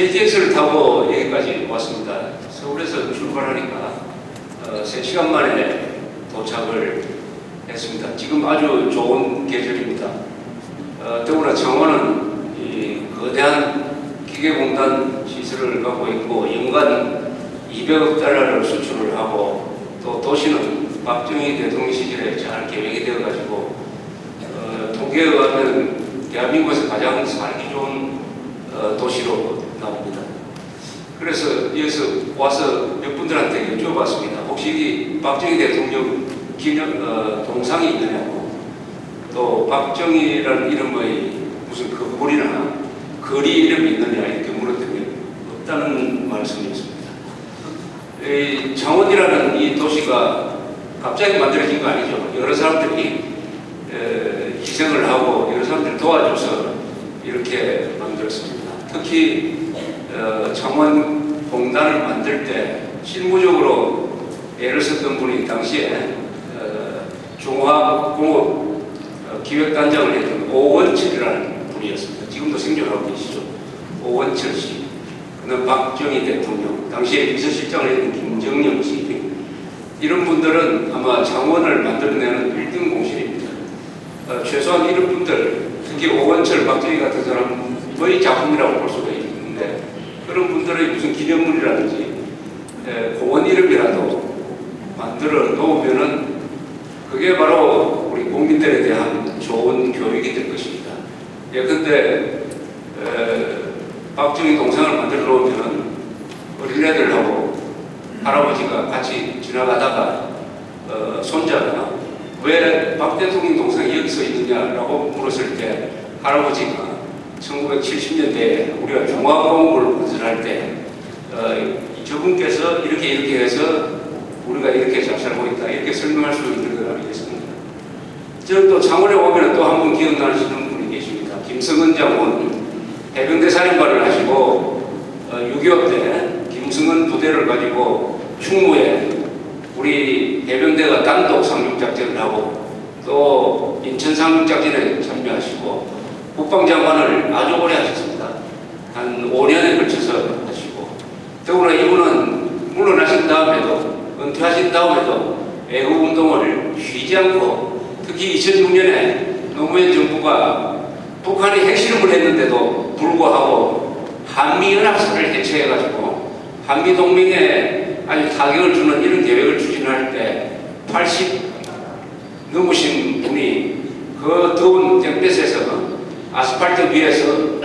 KTX를 타고 여기까지 왔습니다. 서울에서 출발하니까 3시간 만에 도착을 했습니다. 지금 아주 좋은 계절입니다. 더구나 창원은 이 거대한 기계공단 시설을 갖고 있고 연간 200억 달러를 수출을 하고 또 도시는 박정희 대통령 시절에 잘 계획이 되어가지고 통계에 의하면 대한민국에서 가장 살기 좋은 도시로 나옵니다. 그래서 여기서 와서 몇 분들한테 여쭤봤습니다. 혹시 박정희 대통령 기념 동상이 있느냐고, 또 박정희라는 이름의 무슨 그 굴이나 거리 이름이 있느냐 이렇게 물었더니 없다는 말씀이었습니다. 이 창원이라는 이 도시가 갑자기 만들어진 거 아니죠. 여러 사람들이 희생을 하고 여러 사람들 도와줘서 이렇게 만들었습니다. 특히 창원 공단을 만들 때 실무적으로 애를 썼던 분이 당시에 중화공업 기획단장을 했던 오원철이라는 분이었습니다. 지금도 생존하고 계시죠. 오원철 씨, 그다음 박정희 대통령, 당시에 비서실장을 했던 김정영 씨, 이런 분들은 아마 창원을 만들어내는 1등 공신입니다. 최소한 이런 분들, 특히 오원철, 박정희 같은 사람의 작품이라고 볼 수가 있는데, 그런 분들의 무슨 기념물이라든지 공원 이름이라도 만들어 놓으면은 그게 바로 우리 국민들에 대한 좋은 교육이 될 것입니다. 예컨대 박정희 동상을 만들어 놓으면 어린애들하고 할아버지가 같이 지나가다가 손자가 왜 박 대통령 동상이 여기서 있느냐라고 물었을 때 할아버지가 1970년대에 우리가 중화공업을 건설할 때 저분께서 이렇게 해서 우리가 이렇게 잘 살고 있다 이렇게 설명할 수 있는 것 아니겠습니까? 저는 또 창원에 오면 또 한 분 기억나시는 분이 계십니다. 김성은 장군, 해병대 살인관을 하시고 6.25 때 김성은 부대를 가지고 충무에 우리 해병대가 단독 상륙작전을 하고 또 인천 상륙작전에 참여하시고 국방장관을 아주 오래 하셨습니다. 한 5년에 걸쳐서 하시고, 더구나 이분은 물러나신 다음에도, 은퇴하신 다음에도 애국운동을 쉬지 않고, 특히 2006년에 노무현 정부가 북한이 핵실험을 했는데도 불구하고 한미연합선을 해체해가지고 한미동맹에 아주 타격을 주는 이런 계획을 추진할 때 80 넘으신 분이 그 더운 땡볕에서 아스팔트 위에서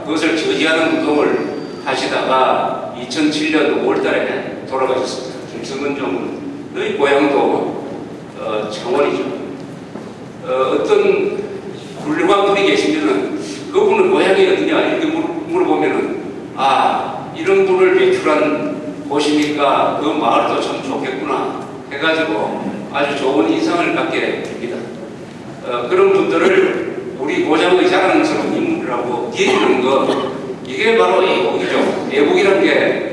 그것을 저지하는 운동을 하시다가 2007년 5월달에 돌아가셨습니다. 김성은 장군의 고향도 창원이죠. 어떤 훌륭한 분이 계시면은 그분은 고향이 어디냐 이렇게 물어보면은 이런 분을 배출한 곳이니까 그 마을도 참 좋겠구나 해가지고 아주 좋은 인상을 갖게 됩니다. 그런 분들을 우리 고장의 자랑스러운 인물이라고 기해주는 것, 이게 바로 애국이죠. 애국이라는 게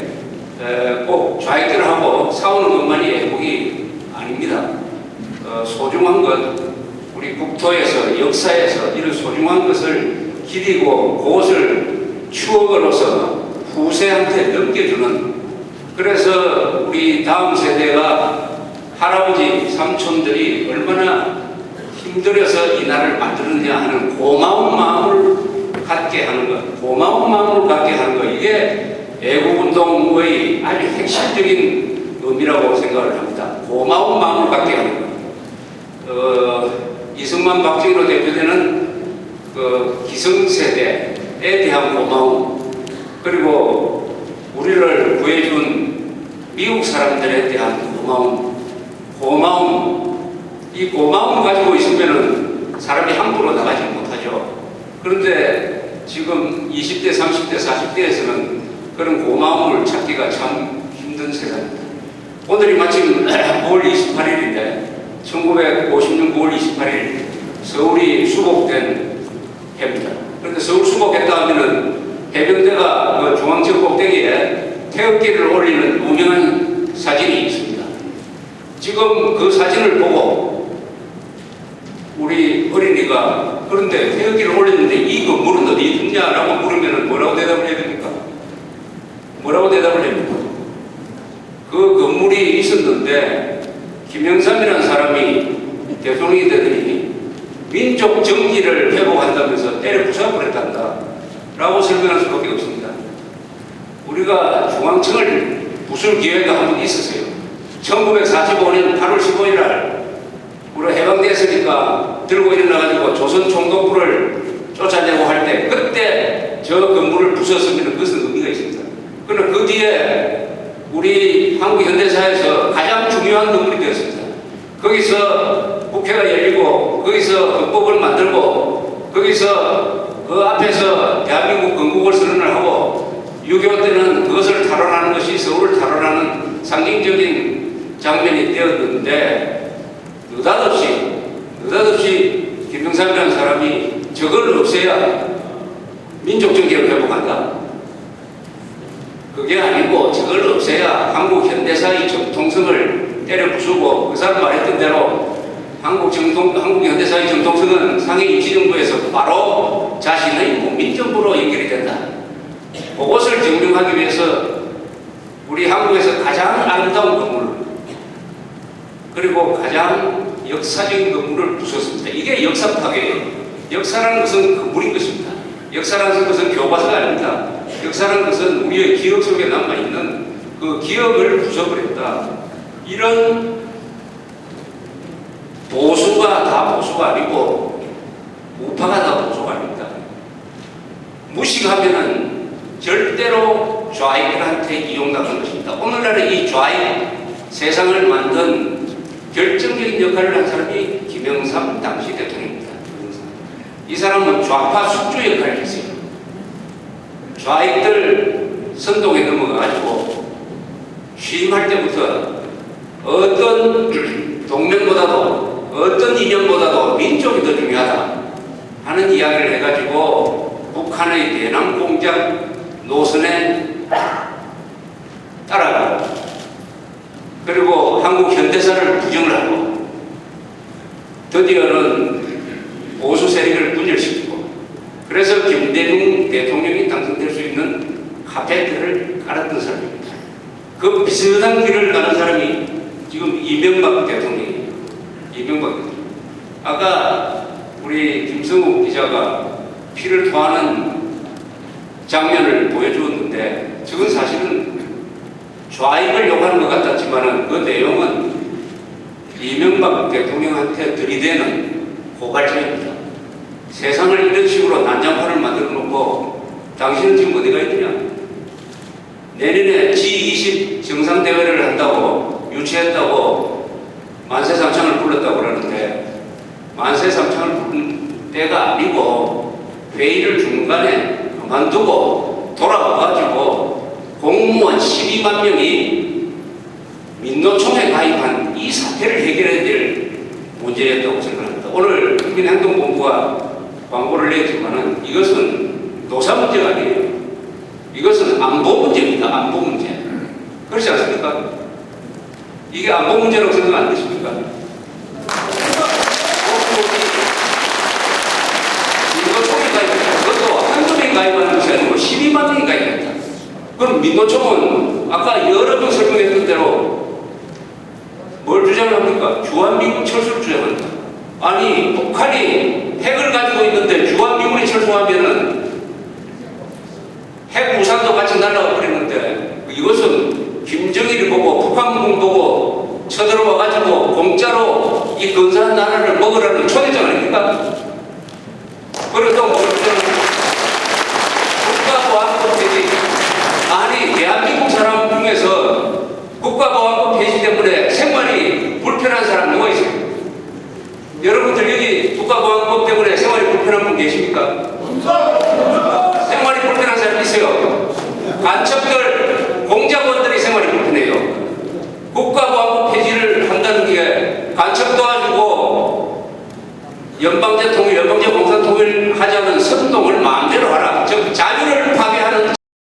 꼭 좌익들하고 싸우는 것만이 애국이 아닙니다. 소중한 것, 우리 국토에서, 역사에서 이런 소중한 것을 기리고 그것을 추억으로서 후세한테 넘겨주는, 그래서 우리 다음 세대가 할아버지, 삼촌들이 얼마나 힘들어서 이 나라를 만들었냐 하는 고마운 마음을 갖게 하는 것, 고마운 마음을 갖게 하는 것, 이게 애국운동의 아주 핵심적인 의미라고 생각을 합니다. 고마운 마음을 갖게 하는 것. 이승만, 박정희로 대표되는 그 기성세대에 대한 고마움, 그리고 우리를 구해준 미국 사람들에 대한 고마움, 이 고마움을 가지고 있으면은 사람이 함부로 나가지 못하죠. 그런데 지금 20대, 30대, 40대에서는 그런 고마움을 찾기가 참 힘든 세상입니다. 오늘이 마침 9월 28일인데 1950년 9월 28일 서울이 수복된 해입니다. 그런데 서울 수복했다 하면은 해병대가 그 중앙지역 꼭대기에 태극기를 올리는 유명한 사진이 있습니다. 지금 그 사진을 보고 우리 어린이가 그런데 태극기를 올렸는데 이 건물은 어디 있냐라고 물으면 뭐라고 대답을 해야 됩니까? 있는데 김영삼이라는 사람이 대통령이 되더니 민족 정기를 회복한다면서 때려 부숴버렸단다 라고 설명할 수밖에 없습니다. 우리가 중앙청을 부술 기회가 한 번 있었어요. 1945년 8월 15일 날 우리가 해방됐으니까 들고 일어나가지고 조선 총독부를 쫓아내고 할 때 그때 저 건물을 부쉈으면 그것은 의미가 있습니다. 그러나 그 뒤에 우리 한국 현대사에서 가장 중요한 건물이 되었습니다. 거기서 국회가 열리고 거기서 헌법을 만들고 거기서 그 앞에서 대한민국 건국을 선언을 하고 6.25 때는 그것을 탈환하는 것이 서울을 탈환하는 상징적인 장면이 되었는데 느닷없이 김영삼이라는 사람이 저걸 없애야 민족 정기를 회복한다. 그게 아니고 저걸 없애야 한국 현대사의 정통성을 때려 부수고 그 사람 말했던 대로 한국 현대사의 정통성은 상해 임시정부에서 바로 자신의 민정부로 연결이 된다. 그것을 증명하기 위해서 우리 한국에서 가장 아름다운 건물 그리고 가장 역사적인 건물을 부쉈습니다. 이게 역사 파괴예요. 역사라는 것은 건물인 것입니다. 역사라는 것은 교과서가 아닙니다. 역사라는 것은 우리의 기억 속에 남아있는 그 기억을 부숴버렸다. 이런 보수가 다 보수가 아니고 우파가 다 보수가 아닙니다. 무식하면은 절대로 좌익들한테 이용당하는 것입니다. 오늘날의 이 좌익 세상을 만든 결정적인 역할을 한 사람이 김영삼 당시 대통령입니다. 이 사람은 좌파 숙주 역할을 했어요. 좌익들 선동에 넘어가가지고 취임할 때부터 어떤 동맹보다도 어떤 이념보다도 민족이 더 중요하다 하는 이야기를 해가지고 북한의 대남 공작 노선에 따라가고 그리고 한국 현대사를 부정을 하고 드디어는 보수 세력을 분열시키고 그래서 김대중 대통령이 당선될 수 있는 카페들을 깔았던 사람입니다. 그 비슷한 길을 가는 사람이 지금 이명박 대통령이에요. 이명박 대통령. 아까 우리 김성욱 기자가 피를 토하는 장면을 보여주었는데 저건 사실은 좌익을 욕하는 것 같았지만 그 내용은 이명박 대통령한테 들이대는 고갈장입니다. 세상을 이런 식으로 난장판을 만들어 놓고 당신은 지금 어디가 있느냐? 내년에 G20 정상대회를 한다고 유치했다고 만세삼창을 불렀다고 그러는데 만세삼창을 부른 때가 아니고 회의를 중간에 그만두고 돌아와가지고 공무원 12만 명이 민노총에 가입한 이 사태를 해결해야 될 문제였다고 생각합니다. 오늘 국민행동본부가 광고를 냈지만은 이것은 노사 문제가 아니에요. 이것은 안보 문제입니다. 안보 문제. 그렇지 않습니까? 이게 안보 문제라고 생각 안 되십니까? 민노총에 가입했다. 그것도 한두 명이 가입하는 것이 아니고 12만 명이 가입했다. 그럼 민노총은 아까 여러 번 설명했던 대로 뭘 주장합니까? 주한미군 철수를 주장합니다. 아니 북한이 핵을 가지고 있는데 주한미군이 철수하면은 핵 무산도 같이 날라가 버리는데 이것은 김정일이 보고 북한군 보고 쳐들어와 가지고 공짜로 이 근사한 나라를 먹으라는 초대장 아닙니까? 그래도 뭘 주장합니까? 국가보안법 폐지. 아니 대한민국 사람 중에서 국가보안법 폐지 때문에 생활이 불편한 사람 누가 있어요? 여러분들 여기 국가보안법 때문에 생활이 불편한 분 계십니까? 생활이 불편한 사람 있어요. 간첩들, 공작원들이 생활이 불편해요. 국가보안법 폐지를 한다는 게 간첩 도와주고 연방제 통일, 연방제 공산 통일 하자는 선동을 마음대로 하라. 즉 자유를 파괴하는